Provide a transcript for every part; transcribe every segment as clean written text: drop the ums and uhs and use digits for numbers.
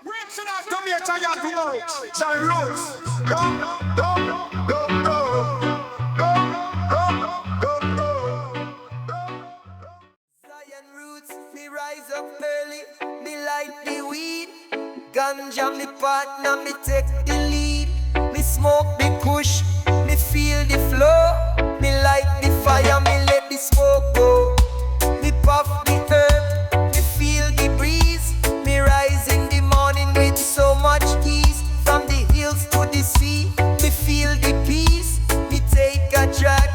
Reaching out to me, tired tomorrow. Some roots. Zion roots, me rise up early, me light the weed. Ganja me partner, me take the lead. Me smoke the kush, me feel the flow. Me light the fire, me let the smoke go. Me puff the herb, me feel the breeze. Me rise in the morning with so much ease. From the hills to the sea, me feel the peace. Me take a drag,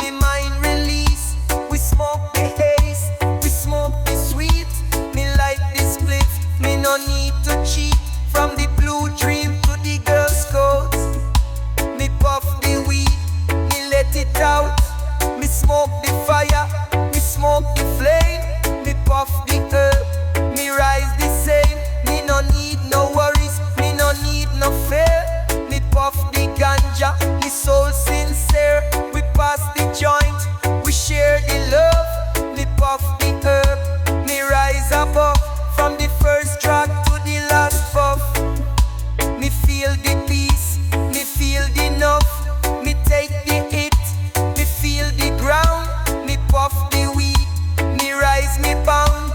me mind release. We smoke the haze, we smoke the sweet. Me light the split, me no need to cheat. From the blue dream to the Girl Scouts, me puff the weed, me let it out. Me smoke the fire, me smoke the flame. Me puff the herb, me rise the same. Me no need no worries, me no need no fear. Me puff the ganja, me soul sincere. We pass the joint, we share the love. Me puff the herb, me rise above. From the first track to the last puff, me feel the peace, me feel the enough. Me take the hit, me feel the ground. Me puff the weed, me rise, me bound.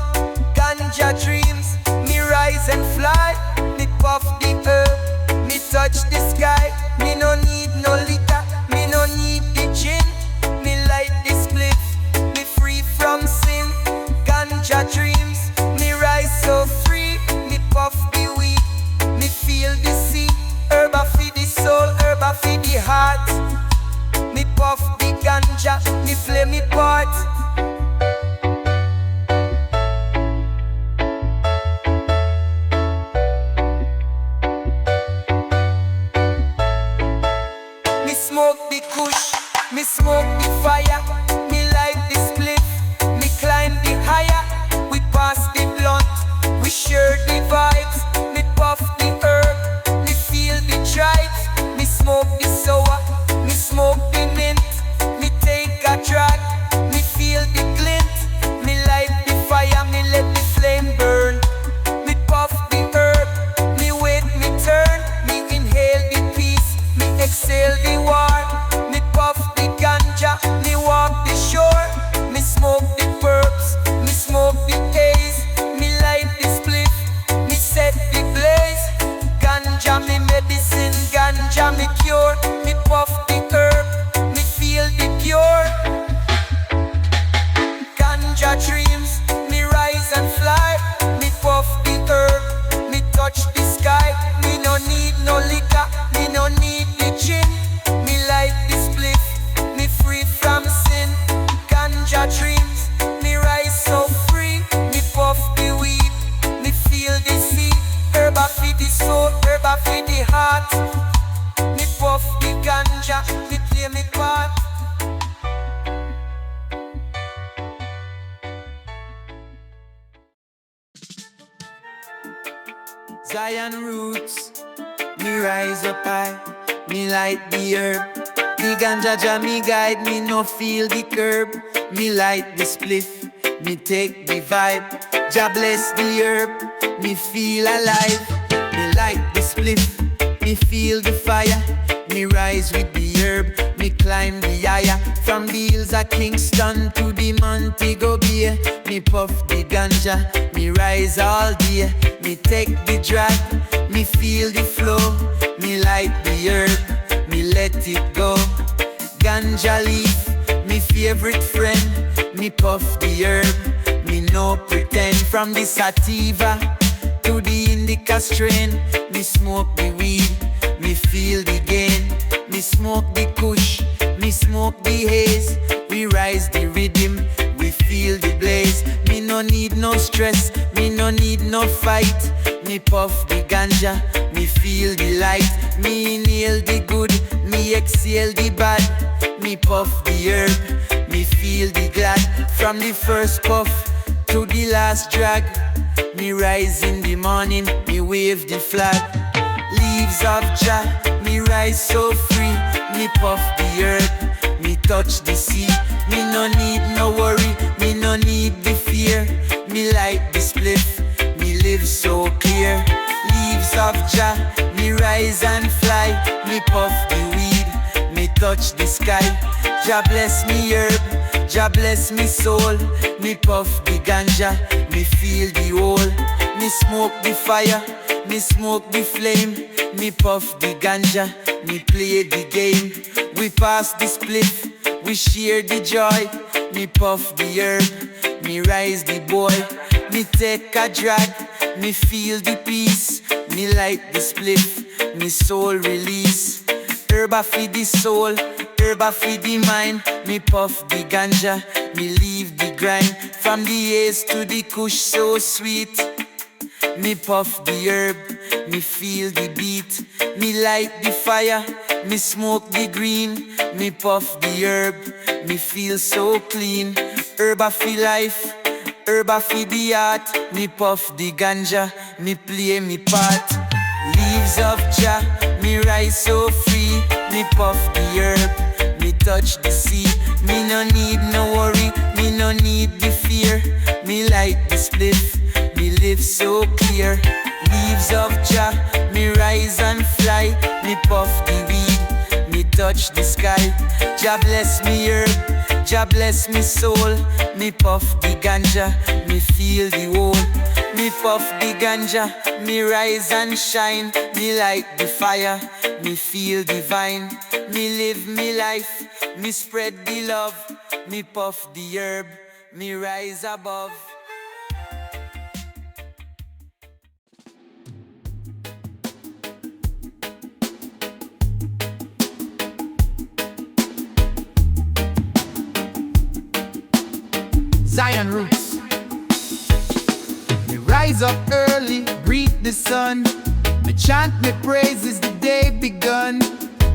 Ganja dreams, me rise and fly. Me puff the herb, me touch the sky. Me no need no liquor, me no need the gin. Me light the split, me free from sin. Ganja dreams, me rise so free. Me puff the weed, me feel the sea. Herb for the soul, herb for the heart. Me puff the ganja, me play me part. Me smoke the kush, me smoke the fire. Me light the split, me climb the higher. We pass the blunt, we share the vibes. Me puff the herb, me feel the drive. Me smoke the sour, me smoke the mint. Me take a drag, me feel the glint. Me light the fire, me let the flame burn. Me puff the herb, me wait, me turn. Me inhale the peace, me exhale the war. Me puff the ganja, me walk the shore. Me smoke the pearls, me smoke the haze. Me light the split, me set the blaze. Ganja me medicine, ganja me cure. Me puff the herb, me feel the pure. Ganja dreams, me rise and fly. Me puff the herb, me touch the sky. Me no need no liquor, me no need the gin. Me light the split, me free from sin. Ganja dreams, me rise so free. Me puff the weed, me feel the sea. Herb for the soul, herb for the heart. Me puff the ganja, me play me part. Zion roots, me rise up high, me light the herb. The ganja jah me guide, me no feel the curb. Me light the spliff, me take the vibe. Jah bless the herb, me feel alive. Me light the spliff, me feel the fire. Me rise with the herb, me climb the higher. From the hills of Kingston to the Montego Bay. Me puff the ganja, me rise all day. Me take the drag, me feel the flow. Me light the herb, me let it go. Ganja leaf, me favorite friend. Me puff the herb, me no pretend. From the sativa to the indica strain. Me smoke the weed, me feel the gain. Me smoke the kush, me smoke the haze. We rise the rhythm, we feel the blaze. Me no need no stress, me no need no fight. Me puff the ganja, me feel the light. Me inhale the good, me exhale the bad. Me puff the herb, me feel the glad. From the first puff to the last drag. Me rise in the morning, me wave the flag. Leaves of Jah, me rise so free. Me puff the herb, me touch the sea. Me no need no worry, me no need the fear. Me light the spliff, me live so clear. Me puff the weed, me touch the sky. Jah bless me herb, Jah bless me soul. Me puff the ganja, me feel the whole. Me smoke the fire, me smoke the flame. Me puff the ganja, me play the game. We pass the spliff, we share the joy. Me puff the herb, me rise the boy. Me take a drag, me feel the peace. Me light the spliff, me soul release. Herba feed the soul, herba feed the mind. Me puff the ganja, me leave the grind. From the Haze to the Kush so sweet. Me puff the herb, me feel the beat. Me light the fire, me smoke the green. Me puff the herb, me feel so clean. Herba Fi Life, herba fi the heart. Me puff the ganja, me play me part. Leaves of Jah, me rise so free. Me puff the herb, me touch the sea. Me no need no worry, me no need the fear. Me light the spliff, me live so clear. Leaves of Jah, me rise and fly. Me puff the weed, me touch the sky. Jah bless me herb, Jah bless me soul. Me puff the ganja, me feel the whole. Me puff the ganja, me rise and shine. Me light the fire, me feel divine. Me live me life, me spread the love. Me puff the herb, me rise above. Zion roots. Me rise up early, greet the sun. Me chant me praises, the day begun.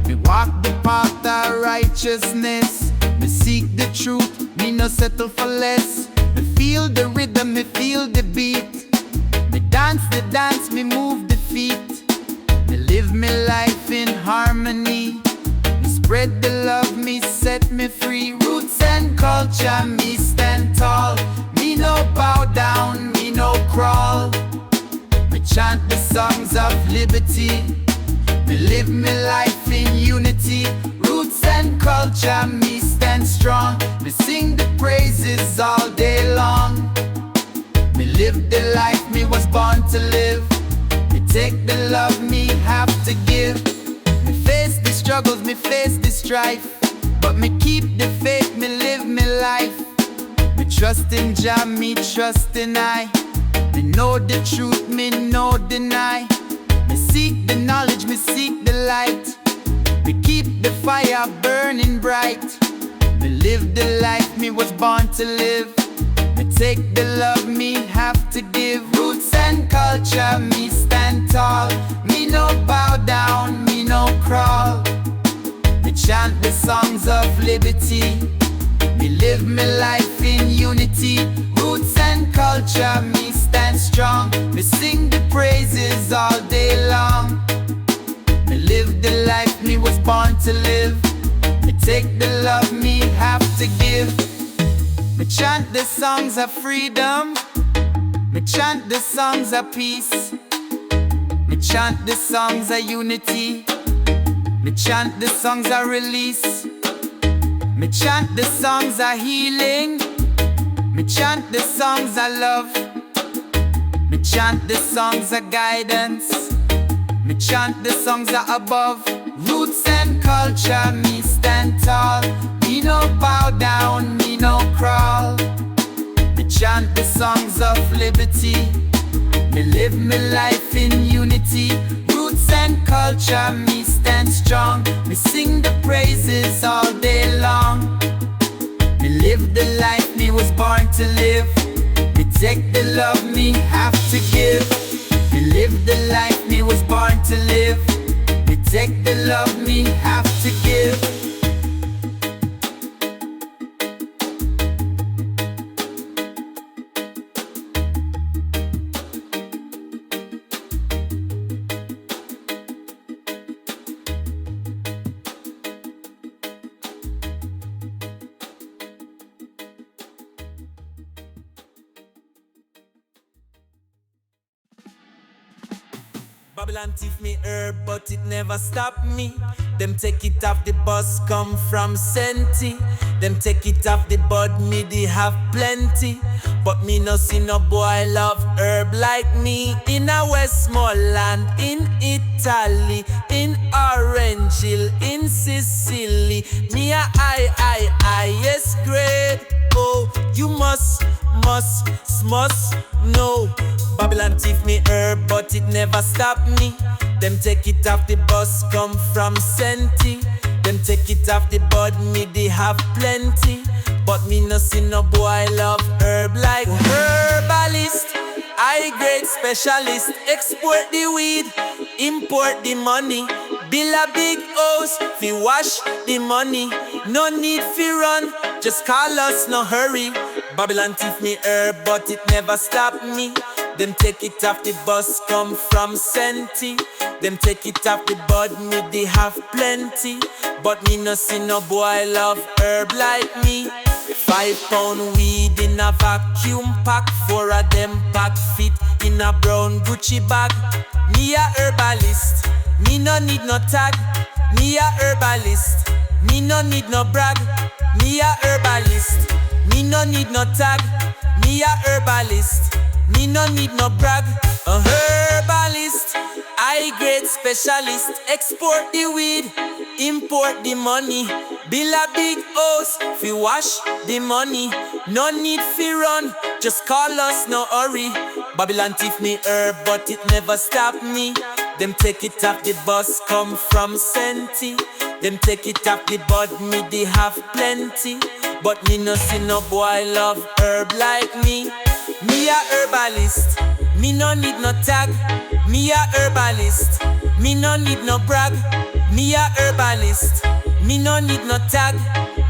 Me walk the path of righteousness. Me seek the truth, me no settle for less. Me feel the rhythm, me feel the beat. Me dance the dance, me move the feet. Me live me life in harmony. Me spread the love, me set me free. Roots and culture, me stand tall. Me no bow down, me no crawl. Me chant the songs of liberty. Me live me life in unity. Roots and culture, me stand strong. Me sing the praises all day long. Me live the life me was born to live. Me take the love me have to give. Me face the struggles, me face the strife. But me keep the faith, me live me life. Me trust in Jah, me trust in I. Me know the truth, me no deny. Me seek the knowledge, me seek the light. Me keep the fire burning bright. Me live the life me was born to live. Me take the love me have to give. Roots and culture, me stand tall. Me no bow down, me no crawl. Me chant the songs of liberty. Me live me life in unity. Roots and culture, me stand strong. Me sing the praises all day long. Me live the life me was born to live. Me take the love me have to give. Me chant the songs of freedom. Me chant the songs of peace. Me chant the songs of unity. Me chant the songs of release. Me chant the songs of healing. Me chant the songs of love. Me chant the songs of guidance. Me chant the songs of above. Roots and culture, me stand tall. Me no bow down, me no crawl. Me chant the songs of liberty. Me live me life in unity. Roots and culture, me stand strong. Me sing the praises all day long. Me live the life me was born to live. Me take the love me have to give. Me live the life me was born to live. Me take the love me have to give. Babylon thief me herb, but it never stop me. Them take it off the bus, come from Senti. Them take it off the bud, me they have plenty. But me no see no boy love herb like me. In a Westmoreland, in Italy, in Orange Hill, in Sicily. Me a highest grade. Oh, you must know. Babylon thief me herb, but it never stop me. Them take it off the bus, come from Senti. Them take it off the bud, me they have plenty. But me no see no boy love herb like Herbalist. High grade specialist, export the weed, import the money. Build a big house, fi wash the money. No need fi run, just call us, no hurry. Babylon thief me herb, but it never stop me. Them take it off the bus, come from Senti. Them take it off the bud, me they have plenty. But me no see no boy love herb like me. 5 pound weed in a vacuum pack. 4 of them pack fit in a brown Gucci bag. Me a herbalist, me no need no tag. Me a herbalist, me no need no brag. Me a herbalist, me no need no tag. Me a herbalist, me no need no brag. A herbalist, high grade specialist. Export the weed, import the money. Build a big house, fi wash the money. No need fi run, just call us, no hurry. Babylon thief me herb, but it never stop me. Them take it off the bus, come from Senti. Them take it off the bud, me they have plenty. But me no see no boy love herb like me. Me a herbalist, me no need no tag. Me a herbalist, me no need no brag. Me a herbalist, me no need no tag.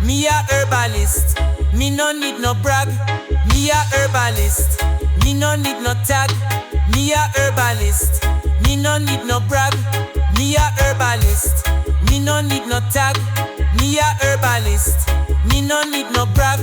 Me a herbalist, me no need no brag. Me a herbalist, me no need no tag. Me a herbalist, me no need no brag. Me a herbalist, me no need no tag. Me a herbalist, me no need no brag.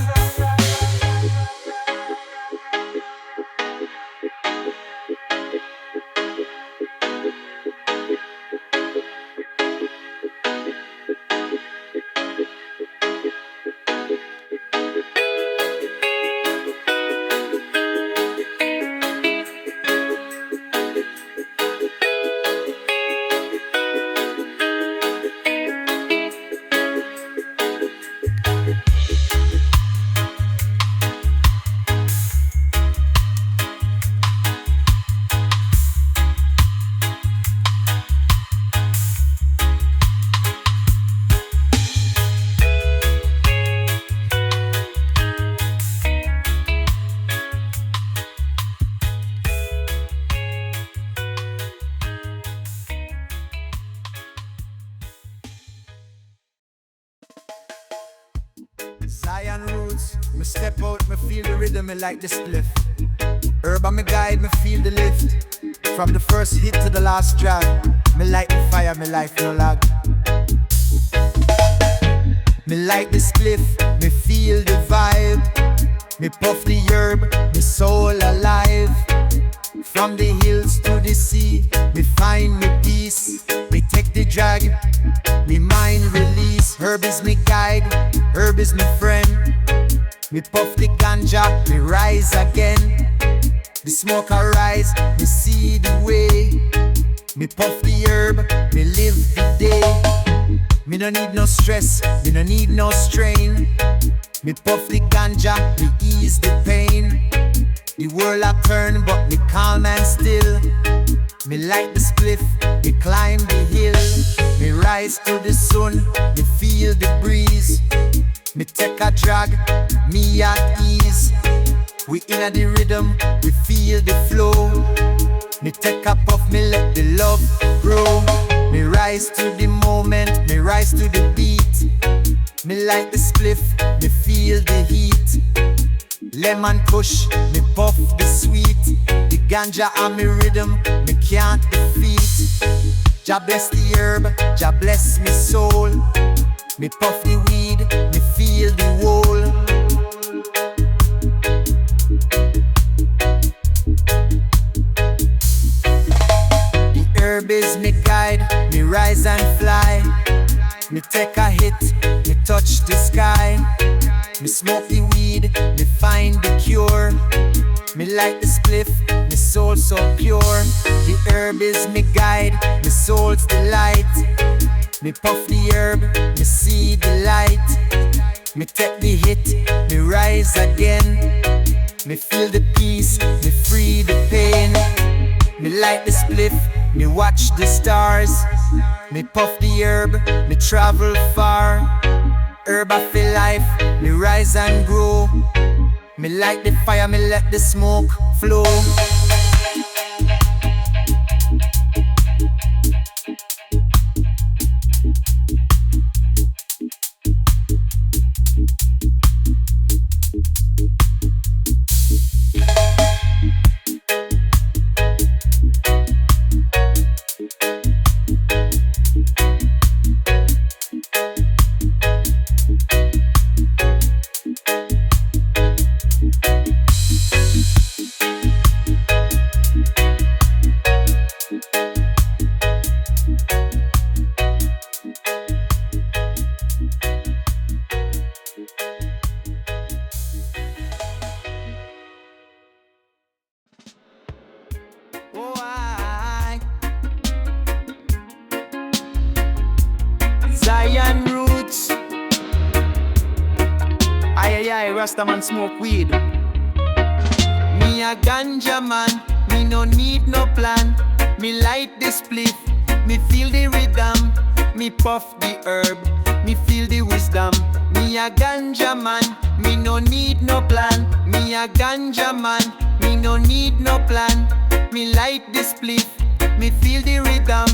Zion roots, me step out, me feel the rhythm, me like the spliff. Herb on me guide, me feel the lift. From the first hit to the last drag, me light the fire, me life no lag. Me like the spliff, me feel the vibe. Me puff the herb, me soul alive. From the hills to the sea, me find me peace. Me take the drag, me mind release. Herb is me guide, herb is me friend. Me puff the ganja, me rise again. The smoke arise, me see the way. Me puff the herb, me live the day. Me no need no stress, me no need no strain. Me puff the ganja, me ease the pain. The world a turn, but me calm and still. Me light the spliff, me climb the hill. Me rise to the sun, me feel the breeze. Me take a drag, me at ease. We inna the rhythm, we feel the flow. Me take a puff, me let the love grow. Me rise to the moment, me rise to the beat. Me light the spliff, me feel the heat. Lemon kush, me puff the sweet. The ganja on me rhythm, me can't defeat. Jah bless the herb, Jah bless me soul. Me puff the weed, me feel the whole. The herb herb is me guide, me rise and fly. Me take a hit, me touch the sky. Me smoke the weed, me find the cure. Me light the spliff, me soul so pure. The herb is me guide, me soul's delight. Me puff the herb, me see the light. Me take the hit, me rise again. Me feel the peace, me free the pain. Me light the spliff, me watch the stars. Me puff the herb, me travel far. Herb I feel life, me rise and grow. Me light the fire, me let the smoke flow. Zion roots. Aye, Rasta man smoke weed. Me a ganja man, me no need no plan. Me light the spliff, me feel the rhythm. Me puff the herb, me feel the wisdom. Me a ganja man, me no need no plan. Me a ganja man, me no need no plan. Me light the spliff, me feel the rhythm.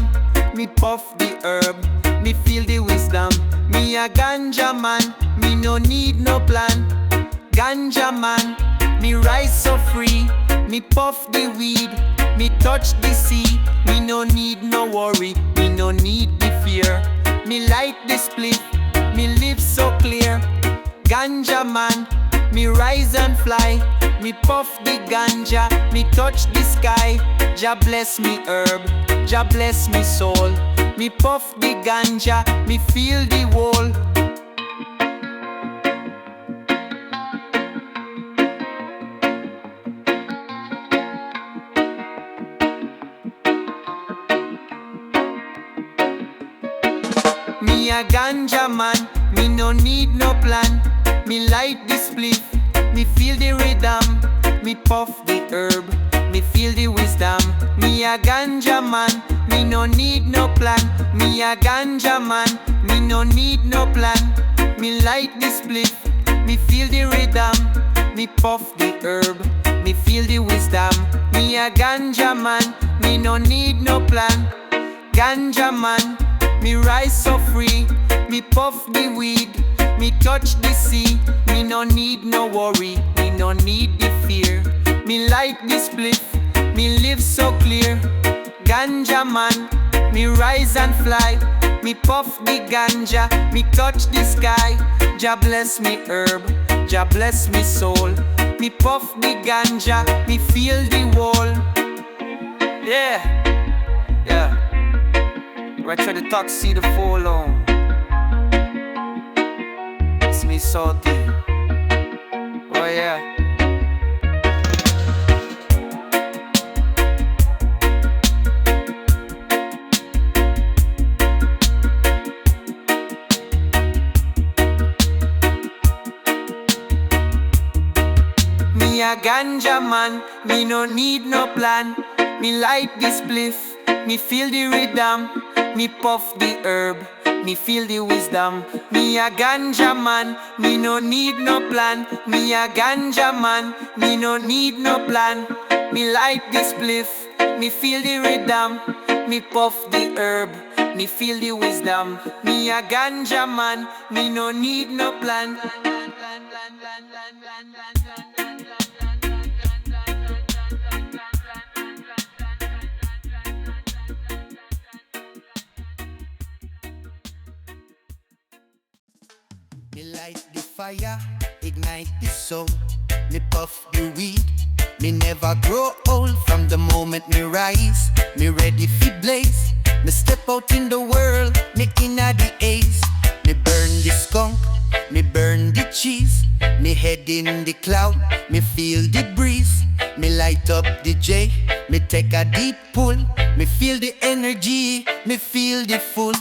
Me puff the herb, me feel the wisdom. Me a ganja man, me no need no plan. Ganja man, me rise so free. Me puff the weed, me touch the sea. Me no need no worry, me no need the fear. Me light the split, me live so clear. Ganja man, me rise and fly. Me puff the ganja, me touch the sky. Jah bless me herb, Jah bless me soul. Me puff the ganja, me feel the whole. Me a ganja man, me no need no plan. Me light the spliff, me feel the rhythm. Me puff the herb, me feel the wisdom. Me a ganja man, me no need no plan. Me a ganja man, me no need no plan. Me light the spliff, me feel the rhythm. Me puff the herb, me feel the wisdom. Me a ganja man, me no need no plan. Ganja man, me rise so free. Me puff the weed, me touch the sea. Me no need no worry, me no need the fear. Me light the spliff, me live so clear. Ganja man, me rise and fly. Me puff the ganja, me touch the sky. Jah bless me herb, Jah bless me soul. Me puff the ganja, me feel the wall. Yeah, yeah. Right try the taxi the fall on. It's me salty. Oh yeah. Me a ganja man, me no need no plan. Me light the spliff, me feel the rhythm. Me puff the herb, me feel the wisdom. Me a ganja man, me no need no plan. Me a ganja man, me no need no plan. Me light the spliff, me feel the rhythm. Me puff the herb, me feel the wisdom. Me a ganja man, me no need no plan. Me light the fire, ignite the soul. Me puff the weed, me never grow old. From the moment me rise, me ready fi blaze. out in the world, me inna the haze. Me burn the skunk, me burn the cheese. Me head in the cloud, me feel the breeze. Me light up the J, me take a deep pull. Me feel the energy, me feel the full.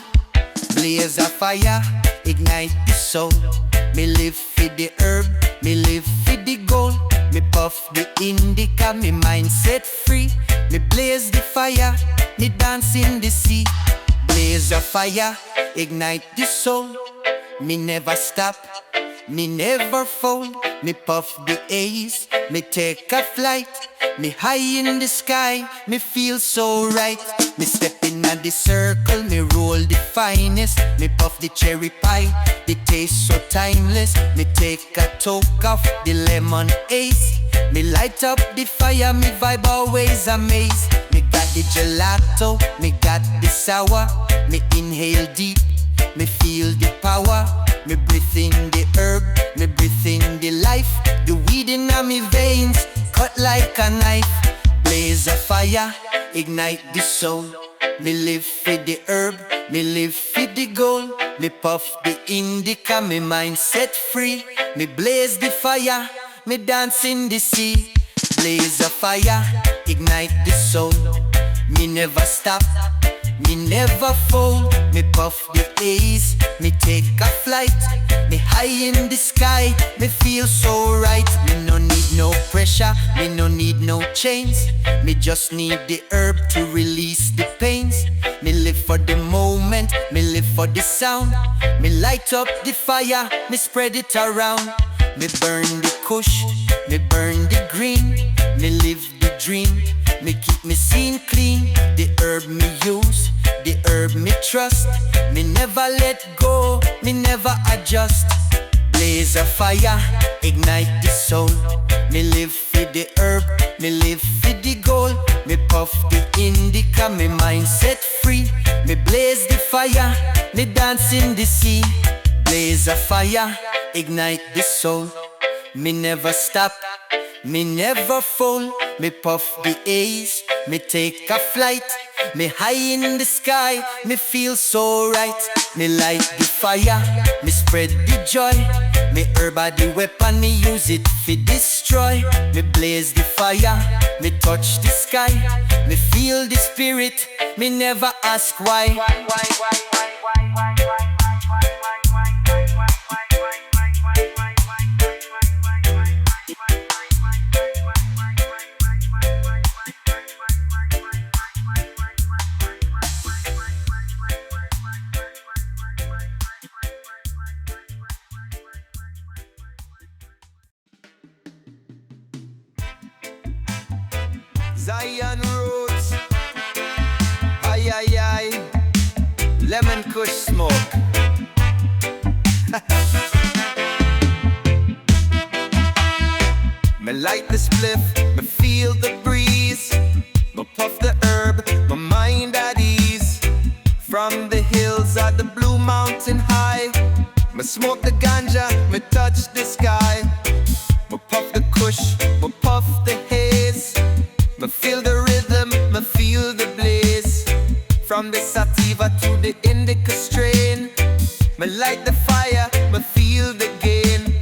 Blaze a fire, ignite the soul. Me live for the herb, me live for the gold. Me puff the indica, me mind set free. Me blaze the fire, me dance in the sea. Blaze a fire, ignite the soul. Me never stop, me never fold. Me puff the haze, me take a flight. Me high in the sky, me feel so right. Me step in at the circle, me roll the finest. Me puff the cherry pie, the taste so timeless. Me take a toke off the lemon haze. Me light up the fire, me vibe always amaze. Me got the gelato, me got the sour. Me inhale deep, me feel the power. Me breathe in the herb, me breathe in the life. The weed in my veins, cut like a knife. Blaze a fire, ignite the soul. Me live for the herb, me live for the gold. Me puff the indica, me mind set free. Me blaze the fire, me dance in the sea. Blaze a fire, ignite the soul. Me never stop, me never fold. Me puff the haze, me take a flight. Me high in the sky, me feel so right. Me no need no pressure, me no need no chains. Me just need the herb to release the pains. Me live for the moment, me live for the sound. Me light up the fire, me spread it around. Me burn the kush, me burn the green. Me live the dream, me keep me scene clean. The herb me use, the herb me trust. Me never let go, me never adjust. Blaze a fire, ignite the soul. Me live for the herb, me live for the gold. Me puff the indica, me mind set free. Me blaze the fire, me dance in the sea. Blaze a fire, ignite the soul. Me never stop, me never fall. Me puff the haze, me take a flight. Me high in the sky, me feel so right. Me light the fire, me spread the joy. Me herb a the weapon, me use it fi destroy. Me blaze the fire, me touch the sky. Me feel the spirit, me never ask why. Zion roots, ay ay ay, lemon kush smoke. Me light the spliff, me feel the breeze. Me puff the herb, my mind at ease. From the hills of the blue mountain high, me smoke the ganja, me touch the sky. Me puff the kush, me puff the haze. Me feel the rhythm, me feel the blaze. From the sativa to the indica strain. Me light the fire, me feel the gain.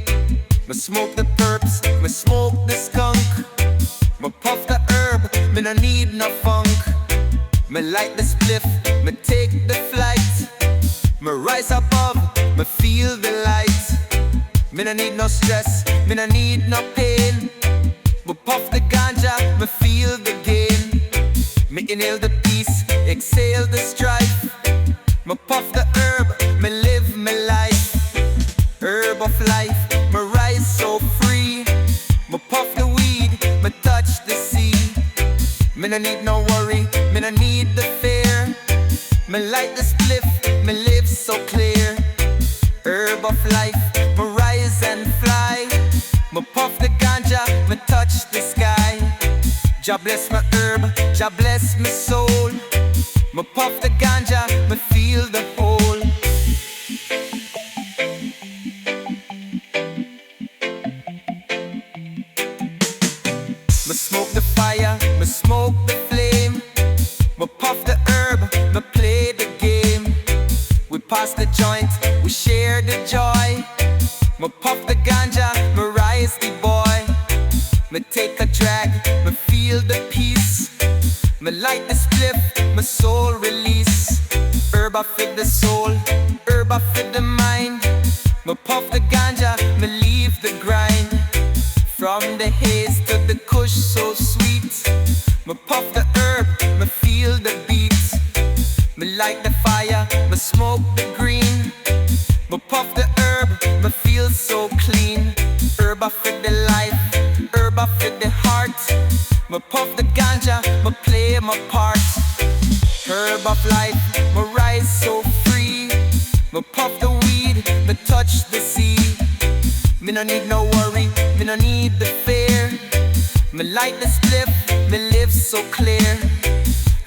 Me smoke the perps, me smoke the skunk. Me puff the herb, me no need no funk. Me light the spliff, me take the flight. Me rise above, me feel the light. Me no need no stress, me no need no pain. Me puff the ganja, me feel the gain. Me inhale the peace, exhale the strife. Me puff the herb, me live my life. Herb of life, me rise so free. Me puff the weed, me touch the sea. Me no need no worry, me no need the fear. Me light the spliff, me live so clear. Herb of life, me rise and fly. Me puff the ganja, me touch the sky. Jah bless my herb, Jah bless my soul. Me puff the ganja, me feel the whole. Me smoke the fire, me smoke the flame. Me puff the herb, me play the game. pass the joint, we share the joy. Me puff the ganja, me rise the boy. Me take a drag, me feel the peace. Me light the spliff, my soul release. Herba fit the soul, herba fit the mind. Me puff the ganja, me leave the grind. From the haze to the kush so sweet. Me puff the herb, me feel the beat. Me light the fire, me smoke the green. Me puff the herb, me feel so clean. Herba fit the life, herba fit the heart. Me puff the ganja, me play my part. Herb of life, me rise so free. Me puff the weed, me touch the sea. Me no need no worry, me no need the fear. Me light the spliff, me live so clear.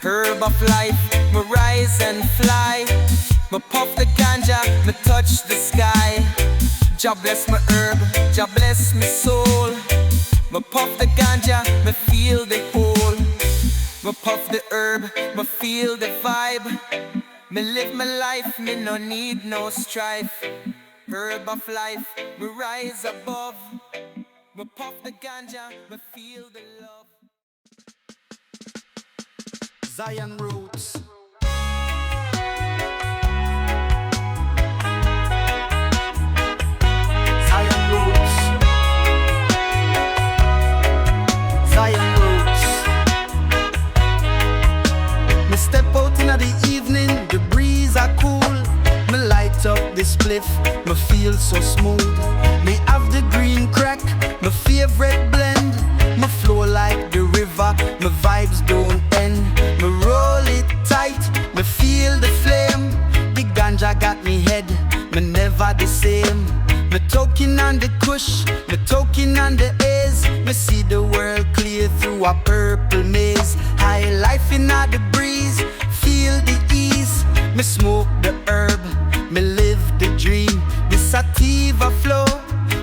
Herb of life, me rise and fly. Me puff the ganja, me touch the sky. Jah bless my herb, Jah bless my soul. Me puff the ganja, me feel the whole. Me puff the herb, me feel the vibe. Me live my life, me no need no strife. Herb of life, me rise above. Me puff the ganja, me feel the love. Zion Roots. Zion Roots. Zion Roots. Me step out in the evening, the breeze are cool. Me light up the spliff, me feel so smooth. Me have the green crack, my favorite blend. Me flow like the river, my vibes don't end. Me roll it tight, me feel the flame. The ganja got me head, me never the same. Me toking on the kush, me toking on the haze. Me see the world clear through a purple maze. High life in the breeze, feel the ease. Me smoke the herb, me live the dream. The sativa flow,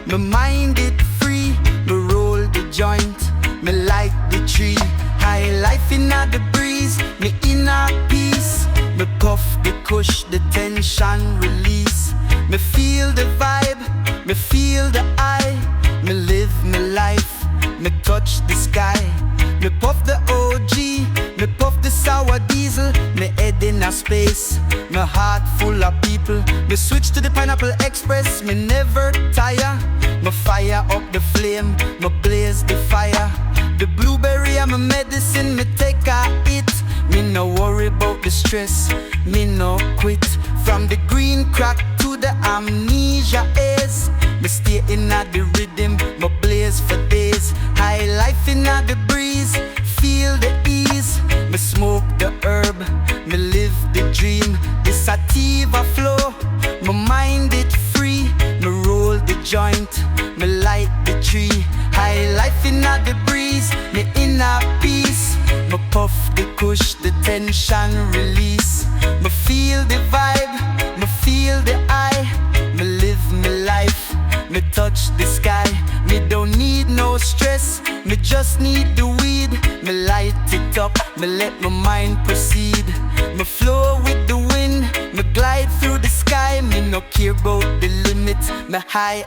me mind it free. Me roll the joint, me light the tree. High life in the breeze, me inner peace. Me puff the kush, the tension release. Me feel the vibe, me feel the eye. Me live my life, me touch the sky. Me puff the OG, me puff the sour diesel. Me head in a space, my heart full of people. Me switch to the Pineapple Express, me never tire. Me fire up the flame, me blaze the fire. The blueberry and my medicine, me take a hit. Me no worry about the stress, me no quit. From the green crack to the amnesia haze. Me stay in the rhythm, me blaze for days. High life in the breeze, feel the ease. Me smoke the herb, me live the dream. The sativa flow, me mind it free. Me roll the joint, me light the tree. High life in the breeze, me inner peace. Me puff the kush, the tension release. Me feel the vibe, me feel the eye. Me live my life, me touch the sky. Me don't need no stress, me just need the weed. Me light it up, me let my mind proceed. Me flow with the wind, me glide through the sky. Me no care about the limit, me high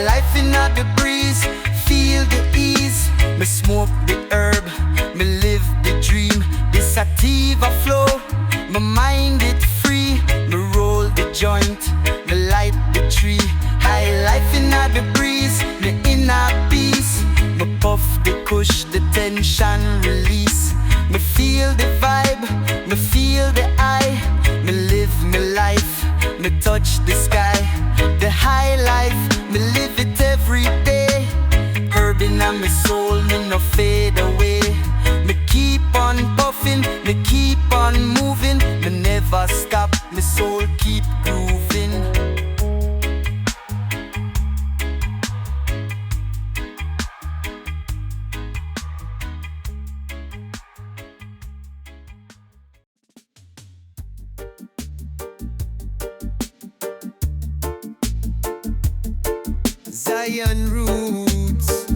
life in the breeze, feel the ease. Me smoke the herb, me live the dream. The sativa flow, my mind it free. Me roll the joint, me light the tree. High life in the breeze, me inner peace. Me puff the kush, the tension release. Me feel the vibe, me feel the eye. Me live my life, me touch the sky. The high life, me live it every day. Herb in my soul, me no fade away. Me keep on puffing, me keep on moving. Me never stop, my soul keep grooving. Zion Roots.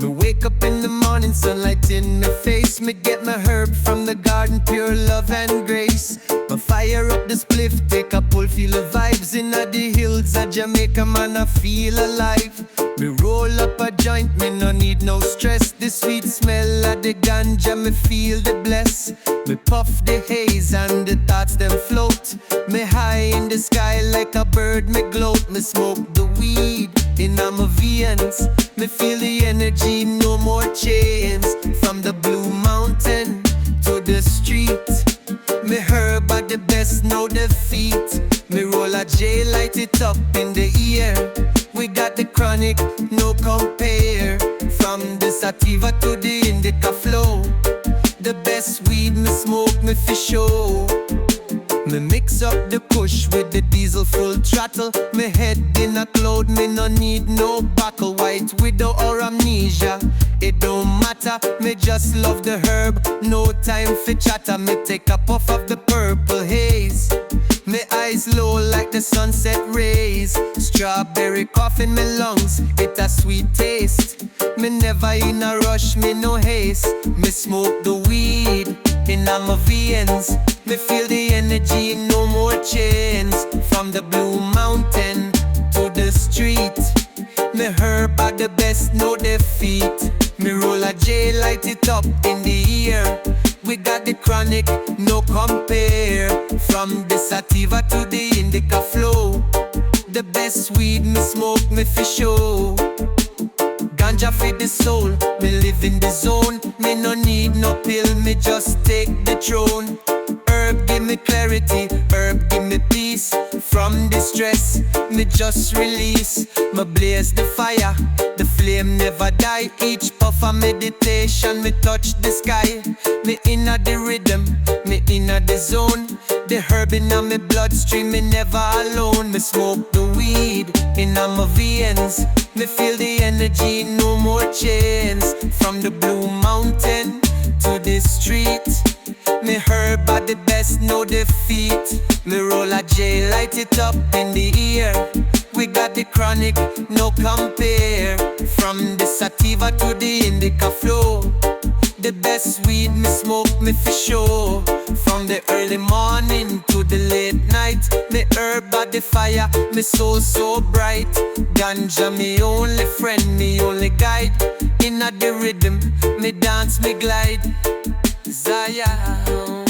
Me wake up in the morning morning sunlight in my face. Me get my herb from the garden, pure love and grace. Me fire up the spliff, take a pull, feel the vibes. Inna the hills of Jamaica, man, I feel alive. Me roll up a joint, me no need no stress. The sweet smell of the ganja, me feel the bless. Me puff the haze and the thoughts them float. Me high in the sky like a bird, me gloat. Me smoke the weed in my veins. Me feel the energy, no more chains. From the blue mountain to the street, me herb are the best, no defeat. Me roll a J, light it up in the air. We got the chronic, no compare. From the sativa to the indica flow, the best weed me smoke, me for show. Me mix up the kush with the diesel full throttle. Me head in a cloud, me no need no buckle. White widow or amnesia, it don't matter. Me just love the herb, no time for chatter. Me take a puff of the purple haze. Me eyes low like the sunset rays. Strawberry coffee in my lungs, it a sweet taste. Me never in a rush, me no haste. Me smoke the weed in my veins. Me feel the energy, no more chains. From the blue mountain to the street, me herb are the best, no defeat. Me roll a J, light it up in the air. We got the chronic, no compare. From the sativa to the indica flow, the best weed me smoke, me for show. Ganja for the soul, me live in the zone. Me no need no pill, me just take the throne. Herb give me clarity, herb give me peace. From the stress, me just release. Me blaze the fire, the flame never die. Each puff of meditation, me touch the sky. Me inna the rhythm, me inna the zone. The herb inna me bloodstream, me never alone. Me smoke the weed inna my veins. Me feel the energy, no more chains. From the blue mountain to the street, me herb are the best, no defeat. Me roll a J, light it up in the air. We got the chronic, no compare. From the sativa to the indica flow, the best weed me smoke, me for sure. From the early morning to the late night, me herb are the fire, me soul so bright. Ganja me only friend, me only guide. Inna the rhythm, me dance, me glide. Zion.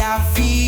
Ganja Fi